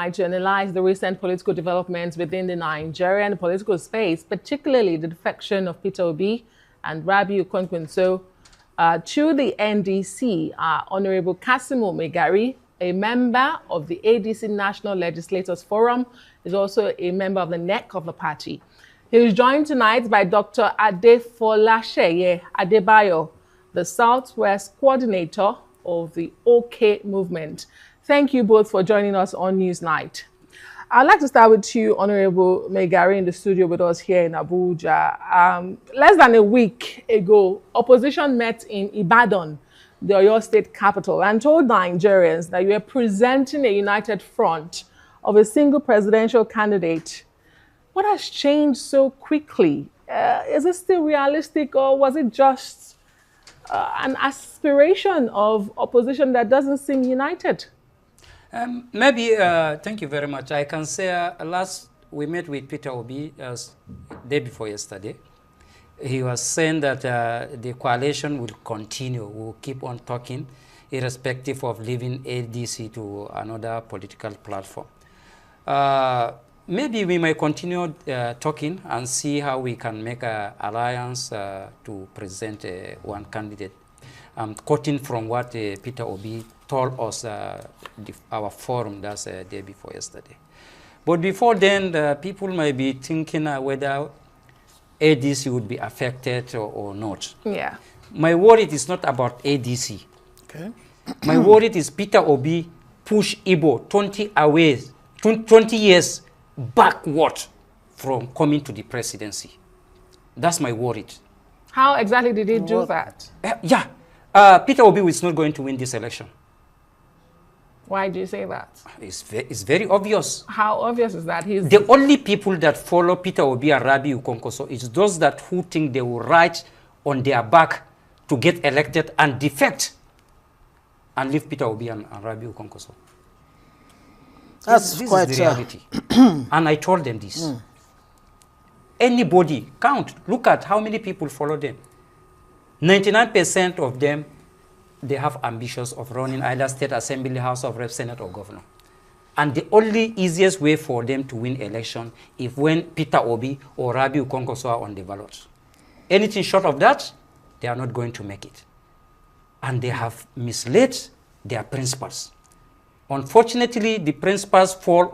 tonight to analyze the recent political developments within the Nigerian political space, particularly the defection of Peter Obi and Rabiu Kwankwaso to the NDC. Honorable Kasimo Megari, a member of the ADC National Legislators Forum, is also a member of the NEC of the party. He is joined tonight by Dr. Adefolasheye Adebayo, the Southwest Coordinator of the OK movement. Thank you both for joining us on Newsnight. I'd like to start with you, Honorable Megari, in the studio with us here in Abuja. Less than a week ago, opposition met in Ibadan, the Oyo State capital, and told Nigerians that you were presenting a united front of a single presidential candidate. What has changed so quickly? Is it still realistic, or was it just an aspiration of opposition that doesn't seem united? Thank you very much. I can say last we met with Peter Obi day before yesterday. He was saying that the coalition will continue, will keep on talking, irrespective of leaving ADC to another political platform. Maybe we might continue talking and see how we can make an alliance to present one candidate. Quoting from what Peter Obi told us our forum that's day before yesterday. But before then, people might be thinking whether ADC would be affected or not. Yeah. My worry is not about ADC. Okay. My worry is Peter Obi push Igbo 20 years backward from coming to the presidency. That's my worry. How exactly did he do that? Peter Obi is not going to win this election. Why do you say that? It's very obvious. How obvious is that? The only people that follow Peter Obi and Rabiu Kwankwaso is those that who think they will ride on their back to get elected and defect and leave Peter Obi and Rabiu Kwankwaso. This quite is the reality. And I told them this. Anybody, count, look at how many people follow them. 99% of them, they have ambitions of running either state assembly, house of reps, senate, or governor. And the only easiest way for them to win election is when Peter Obi or Rabiu Kwankwaso are on the ballot. Anything short of that, they are not going to make it. And they have misled their principals. Unfortunately, the principals fall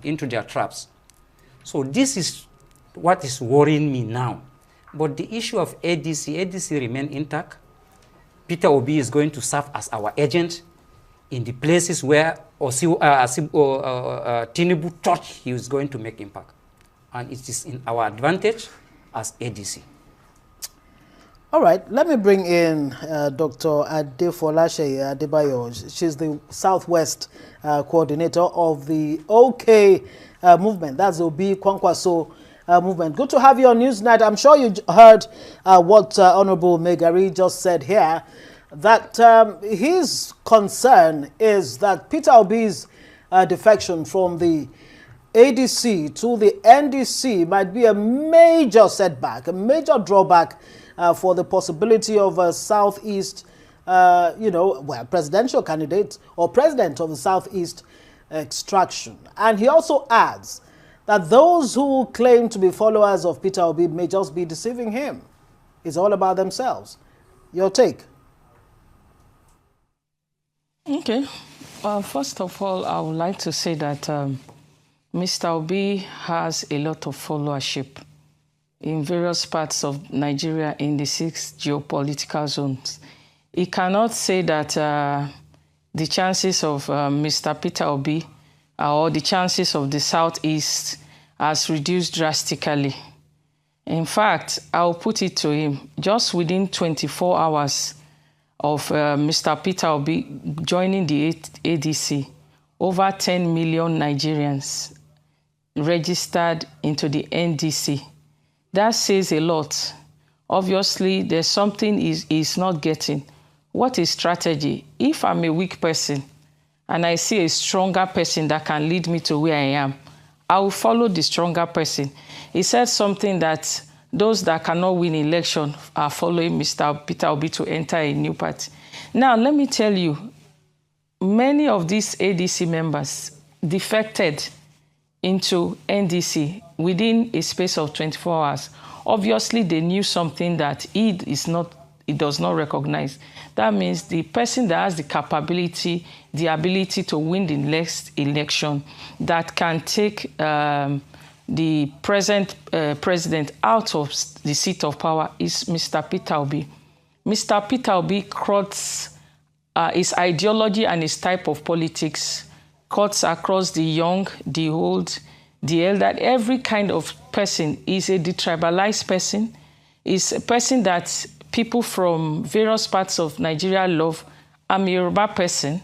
into their traps. So this is what is worrying me now. But the issue of ADC remain intact. Peter Obi is going to serve as our agent in the places where Tinubu thought he was going to make impact. And it is in our advantage as ADC. All right, let me bring in Dr. Adefolasheye Adebayo. She's the Southwest coordinator of the OK movement. That's the Obi Kwankwaso movement. Good to have you on Newsnight. I'm sure you heard what Honorable Megari just said here, that his concern is that Peter Obi's defection from the ADC to the NDC might be a major setback, a major drawback for the possibility of a Southeast, presidential candidate or president of the Southeast extraction. And he also adds that those who claim to be followers of Peter Obi may just be deceiving him. It's all about themselves. Your take? Okay. Well, first of all, I would like to say that Mr. Obi has a lot of followership in various parts of Nigeria in the 6 geopolitical zones. He cannot say that the chances of Mr. Peter Obi or the chances of the Southeast has reduced drastically. In fact, I'll put it to him, just within 24 hours of Mr. Peter Obi joining the ADC, over 10 million Nigerians registered into the NDC. That says a lot. Obviously, there's something he's not getting. What is strategy? If I'm a weak person and I see a stronger person that can lead me to where I am, I will follow the stronger person. He said something that those that cannot win election are following Mr. Peter Obi to enter a new party. Now, let me tell you, many of these ADC members defected into NDC within a space of 24 hours. Obviously, they knew something that it does not recognize. That means the person that has the capability, the ability to win the next election, that can take the present president out of the seat of power is Mr. Peter Obi. Mr. Peter Obi cuts his ideology and his type of politics, cuts across the young, the old, the elder. Every kind of person is a detribalized person, is a person that people from various parts of Nigeria love. I'm a Yoruba person.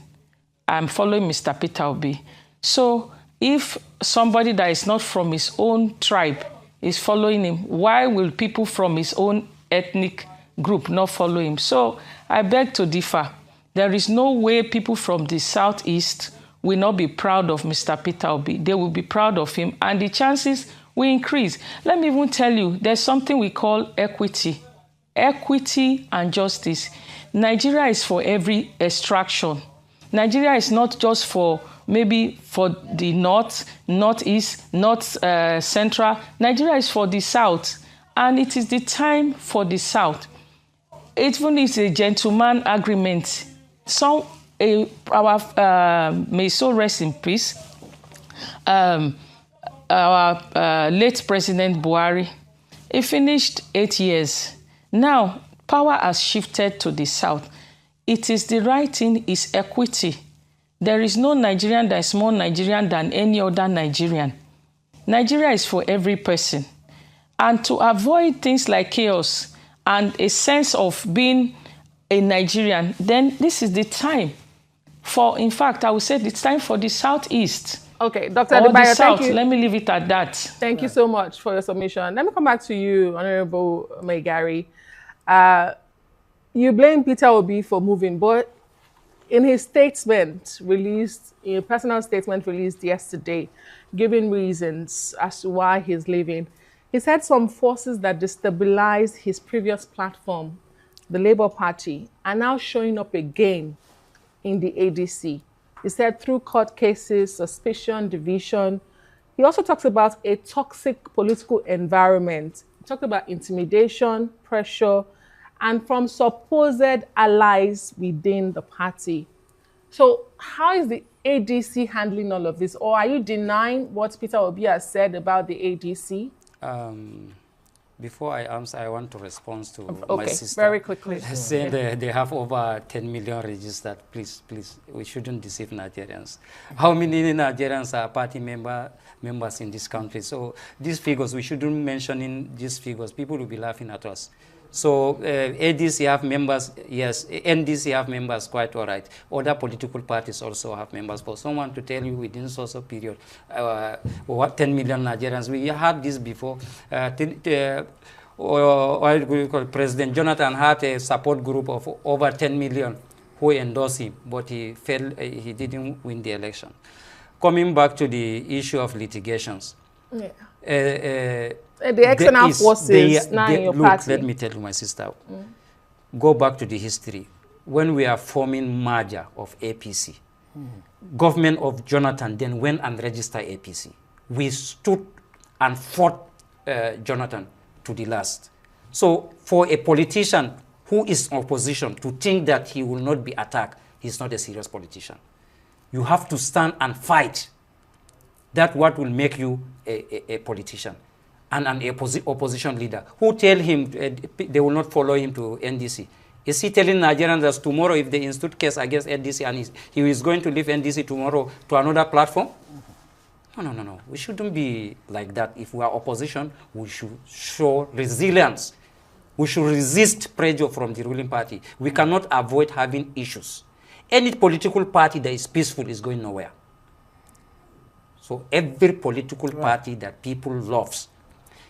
I'm following Mr. Peter Obi. So if somebody that is not from his own tribe is following him, why will people from his own ethnic group not follow him? So I beg to differ. There is no way people from the southeast will not be proud of Mr. Peter Obi. They will be proud of him, and the chances will increase. Let me even tell you, there's something we call equity. Equity and justice. Nigeria is for every extraction. Nigeria is not just for maybe for the north, northeast, north central. Nigeria is for the south, and it is the time for the south. Even if it's a gentleman agreement, may so rest in peace, our late President Buhari, he finished 8 years. Now, power has shifted to the south. It is the right thing, is equity. There is no Nigerian that is more Nigerian than any other Nigerian. Nigeria is for every person. And to avoid things like chaos and a sense of being a Nigerian, then this is the time for, in fact, I would say it's time for the southeast. Okay, Dr. Adebayo, thank you. Let me leave it at that. Thank you so much for your submission. Let me come back to you, Honorable Maigari. You blame Peter Obi for moving, but in his statement released, in a personal statement released yesterday, giving reasons as to why he's leaving, he said some forces that destabilized his previous platform, the Labour Party, are now showing up again in the ADC. He said through court cases, suspicion, division. He also talks about a toxic political environment. He talked about intimidation, pressure, and from supposed allies within the party. So how is the ADC handling all of this? Or are you denying what Peter Obi has said about the ADC? Before I answer, I want to respond to my sister. Very quickly. Saying they have over 10 million registered. Please, we shouldn't deceive Nigerians. How many Nigerians are party members in this country? So these figures, we shouldn't mention in these figures. People will be laughing at us. So ADC have members, yes. NDC have members, quite all right. Other political parties also have members. For someone to tell you within social period, what 10 million Nigerians, we had this before. President Jonathan had a support group of over 10 million who endorsed him, but he failed, he didn't win the election. Coming back to the issue of litigations. Yeah. The external forces now in your party. Let me tell you, my sister. Go back to the history. When we are forming merger of APC, government of Jonathan then went and registered APC. We stood and fought Jonathan to the last. So for a politician who is in opposition to think that he will not be attacked, he's not a serious politician. You have to stand and fight. That's what will make you a politician and an opposition leader. Who tell him they will not follow him to NDC? Is he telling Nigerians that tomorrow if they institute case against NDC and he is going to leave NDC tomorrow to another platform? No. We shouldn't be like that. If we are opposition, we should show resilience. We should resist pressure from the ruling party. We cannot avoid having issues. Any political party that is peaceful is going nowhere. So every political party that people loves,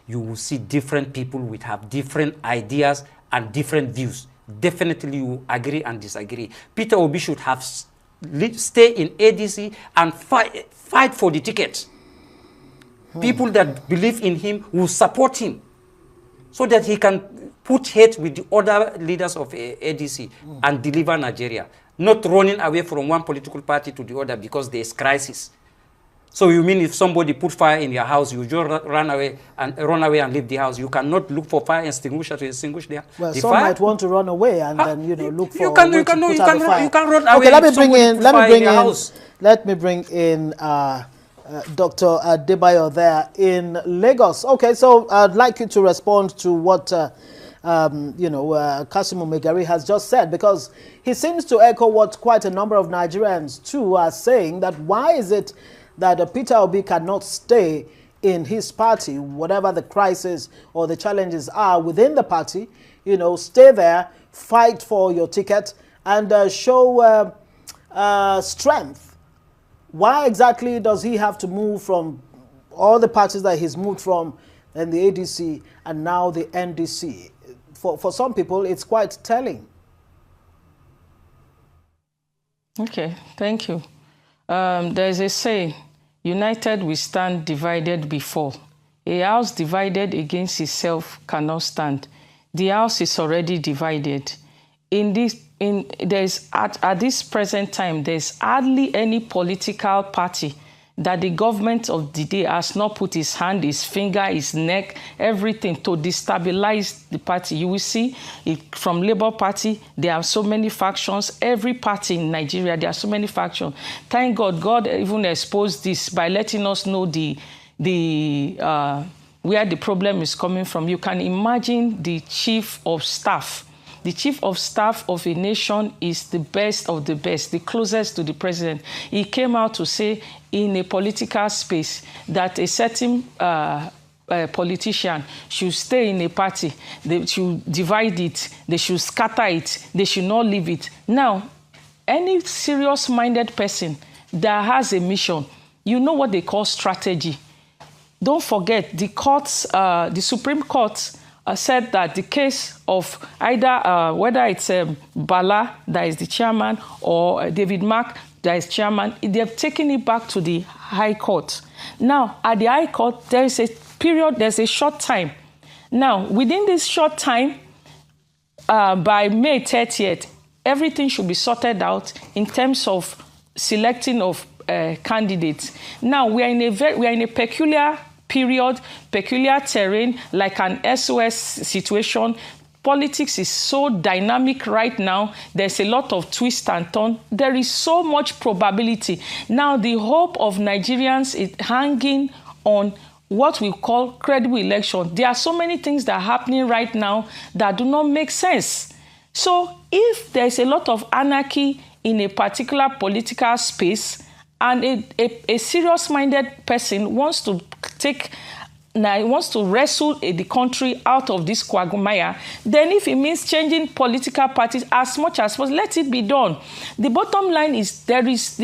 you will see different people will have different ideas and different views. Definitely you agree and disagree. Peter Obi should have stay in ADC and fight for the ticket. People that believe in him will support him so that he can put head with the other leaders of ADC and deliver Nigeria. Not running away from one political party to the other because there is crisis. So you mean if somebody put fire in your house, you just run away and leave the house? You cannot look for fire extinguisher to extinguish the Well, the some fire? might want to run away and then look for you can a way to put out the fire. you can run away. Okay, let me if bring somebody in put fire in your house. let me bring in Dr. Adebayo there in Lagos. Okay, so I'd like you to respond to what Kasimu Megari has just said, because he seems to echo what quite a number of Nigerians too are saying, that why is it that Peter Obi cannot stay in his party, whatever the crisis or the challenges are within the party, stay there, fight for your ticket, and show strength. Why exactly does he have to move from all the parties that he's moved from, and the ADC and now the NDC? For some people, it's quite telling. Okay, thank you. There's a saying, united we stand, divided we fall. A house divided against itself cannot stand. The house is already divided. At this present time, there's hardly any political party that the government of the day has not put his hand, his finger, his neck, everything to destabilize the party. You will see it from Labour Party, there are so many factions. Every party in Nigeria, there are so many factions. Thank God, God even exposed this by letting us know where the problem is coming from. You can imagine the chief of staff. The chief of staff of a nation is the best of the best, the closest to the president. He came out to say in a political space that a certain politician should stay in a party. They should divide it. They should scatter it. They should not leave it. Now, any serious-minded person that has a mission, you know what they call strategy. Don't forget, the Supreme Court said that the case of either whether it's Bala, that is the chairman, or David Mark, that is chairman, they've taken it back to the High Court. Now, at the High Court, there is a period, there's a short time. Now, within this short time, by May 30th, everything should be sorted out in terms of selecting of candidates. Now, we are in a peculiar period, peculiar terrain, like an SOS situation. Politics is so dynamic right now. There's a lot of twist and turn. There is so much probability. Now, the hope of Nigerians is hanging on what we call credible election. There are so many things that are happening right now that do not make sense. So if there's a lot of anarchy in a particular political space, and a serious-minded person wants to wrestle the country out of this quagmire, then if it means changing political parties as much as possible, let it be done. The bottom line is there is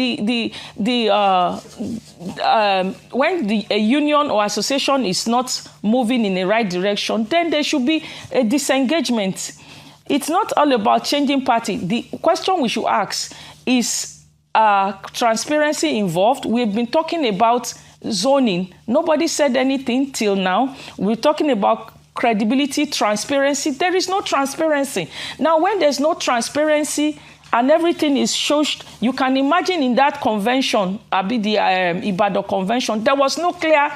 when a union or association is not moving in the right direction, then there should be a disengagement. It's not all about changing party. The question we should ask is, transparency involved? We've been talking about zoning. Nobody said anything till now. We're talking about credibility, transparency. There is no transparency. Now, when there's no transparency and everything is shushed, you can imagine in that convention, the Ibadan convention, there was no clear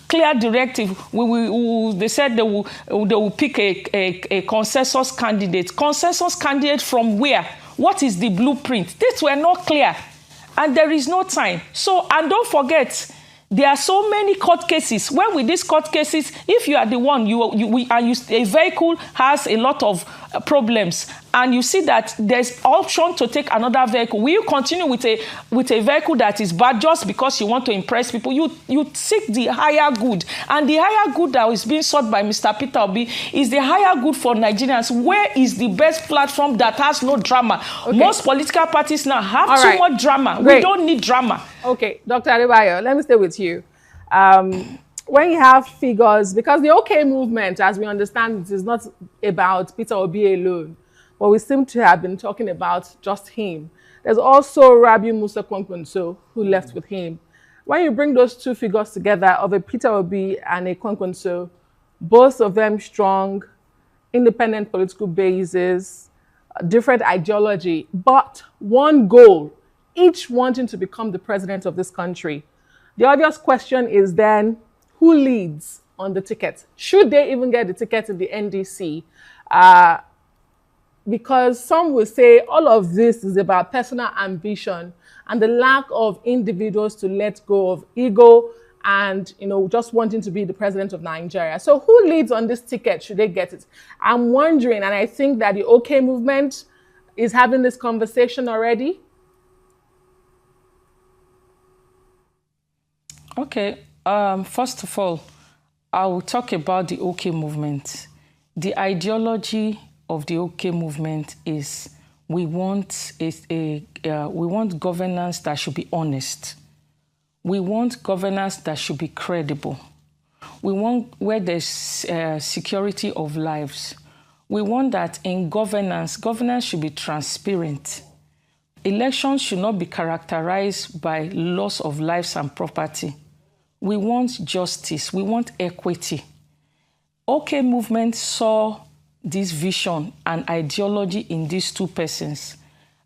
directive. They said they will pick a consensus candidate. Consensus candidate from where? What is the blueprint? These were not clear, and there is no time. So, and don't forget, there are so many court cases. When with these court cases, if you are the one, a vehicle has a lot of problems, and you see that there's option to take another vehicle, will you continue with a vehicle that is bad just because you want to impress people? You seek the higher good, and the higher good that is being sought by Mr. Peter Obi is the higher good for Nigerians. Where is the best platform that has no drama? Okay. Most political parties now have too much drama. Great. We don't need drama. Okay, Dr. Adebayo, let me stay with you. When you have figures, because the OK movement, as we understand it, is not about Peter Obi alone, but we seem to have been talking about just him. There's also Rabiu Musa Kwankwaso, who left with him. When you bring those two figures together, of a Peter Obi and a Kwankwaso, both of them strong, independent political bases, different ideology, but one goal, each wanting to become the president of this country. The obvious question is then, who leads on the ticket? Should they even get the ticket in the NDC? Because some will say all of this is about personal ambition and the lack of individuals to let go of ego and, you know, just wanting to be the president of Nigeria. So who leads on this ticket? Should they get it? I'm wondering, and I think that the OK movement is having this conversation already. Okay. First of all, I will talk about the OK movement. The ideology of the OK movement is we want governance that should be honest. We want governance that should be credible. We want where there's security of lives. We want that in governance should be transparent. Elections should not be characterized by loss of lives and property. We want justice. We want equity. OK movement saw this vision and ideology in these two persons.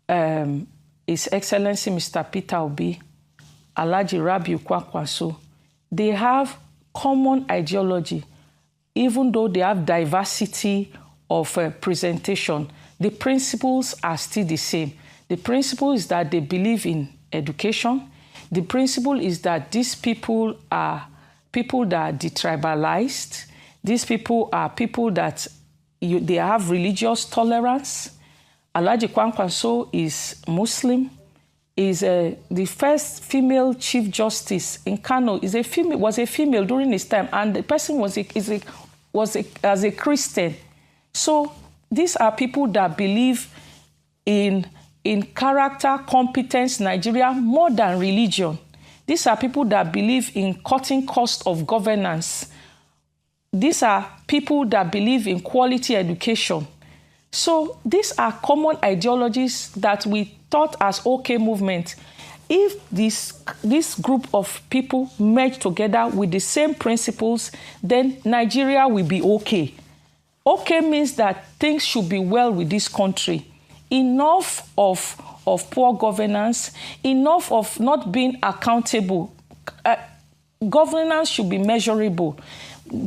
His Excellency Mr. Peter Obi, Alhaji Rabiu Kwankwaso. They have common ideology, even though they have diversity of presentation. The principles are still the same. The principle is that they believe in education. The principle is that these people are people that are detribalized. These people are people that they have religious tolerance. Alhaji Kwankwaso is Muslim. Is the first female chief justice in Kano. Was a female during his time, and the person was as a Christian. So these are people that believe in character, competence, Nigeria more than religion. These are people that believe in cutting cost of governance. These are people that believe in quality education. So these are common ideologies that we thought as OK movement. If this group of people merge together with the same principles, then Nigeria will be OK. OK means that things should be well with this country. Enough of poor governance, enough of not being accountable. Governance should be measurable.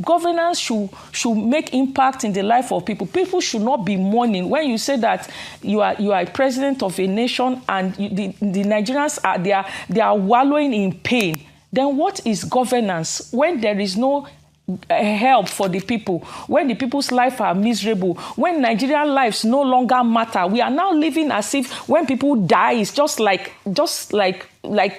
Governance should make impact in the life of people. People should not be mourning. When you say that you are a president of a nation and the Nigerians they are wallowing in pain, then what is governance when there is no help for the people, when the people's lives are miserable, when Nigerian lives no longer matter? We are now living as if when people die, it's just like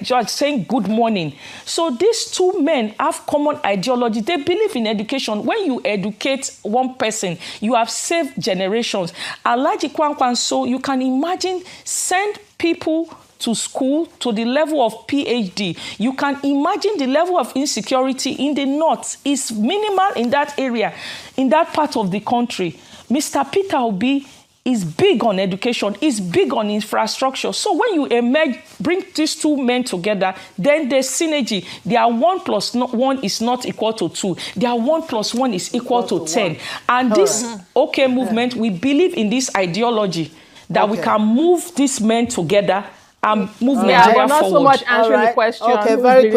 George saying good morning. So these two men have common ideology. They believe in education. When you educate one person, you have saved generations. Alhaji Kwankwaso, you can imagine, send people to school to the level of PhD. You can imagine the level of insecurity in the north is minimal in that area, in that part of the country. Mr. Peter Obi is big on education, is big on infrastructure. So when you bring these two men together, then there's synergy. Their 1 + 1 is not equal to 2. Their 1 + 1 is equal to 10. And this OK movement, we believe in this ideology that we can move these men together and move Nigeria not forward. So much answering the question. Okay, very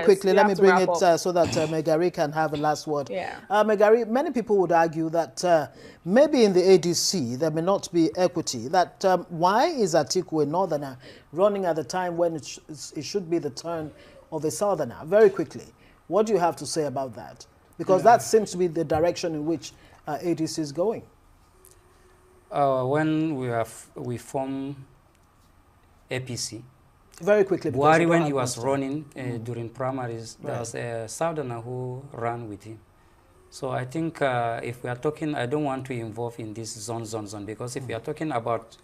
quickly, let me bring it so that Megari can have a last word. Yeah. Megari, many people would argue that maybe in the ADC there may not be equity. That why is Atiku a northerner running at the time when it should be the turn of a southerner? Very quickly, what do you have to say about that? Because that seems to be the direction in which ADC is going. When we form APC. Very quickly. Buhari, when he was running during primaries, there was a southerner who ran with him. So I think if we are talking, I don't want to involve in this zone, because if we are talking about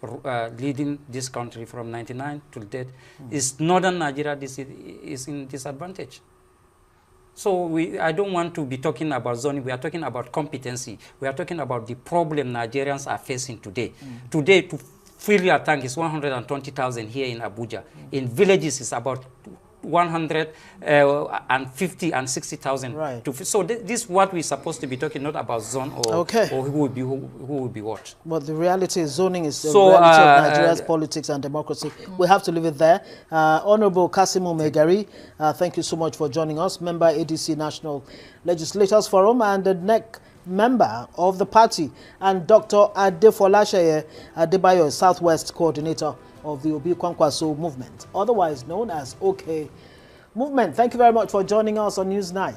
leading this country from 99 to date, is northern Nigeria is in disadvantage. So I don't want to be talking about zoning. We are talking about competency. We are talking about the problem Nigerians are facing today. Today, to fill your tank is 120,000 here in Abuja. In villages, it's about 150 and 60,000. Right. So this is what we're supposed to be talking, not about zone or who will be what. But the reality is zoning is the reality of Nigeria's politics and democracy. We have to leave it there. Honorable Kasimu Megari, thank you so much for joining us. Member ADC National Legislators Forum and the NEC member of the party, and Dr. Adefolashaye Adebayo, Southwest Coordinator of the Obi Kwankwaso movement, otherwise known as OK Movement. Thank you very much for joining us on Newsnight.